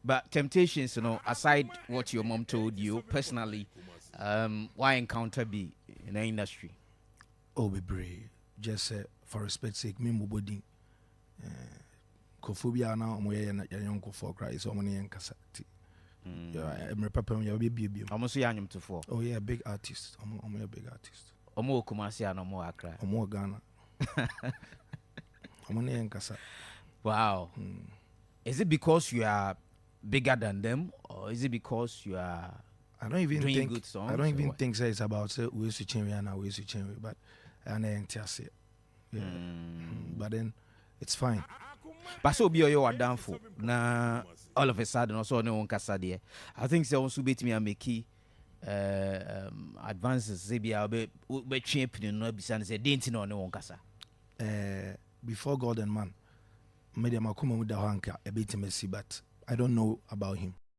But temptations, aside what your mom told you personally, why encounter be in the industry? Oh, be brave. Just for respect's sake, me mobody. Kophobia now, I'm wearing a young for cry, so many and cassette. I'm a papa, you'll be Almost young to four. Oh, yeah, big artist. I'm a big artist. Omo Kumasi no more Accra. I'm more Ghana. I'm only in Casa. Wow. Is it because you are bigger than them, or is it because you are I don't even doing think good songs? I don't even think it's about we switch and we switch, but I ain't say. Yeah. But then it's fine. But so be you are down for now. All of a sudden, also no one kasa there. I think so. Also, bet me and make advances. Say be champion. No, be say didn't know no one kasa. Before God and man, made him Akoma with the hanker a bit messy, but I don't know about him.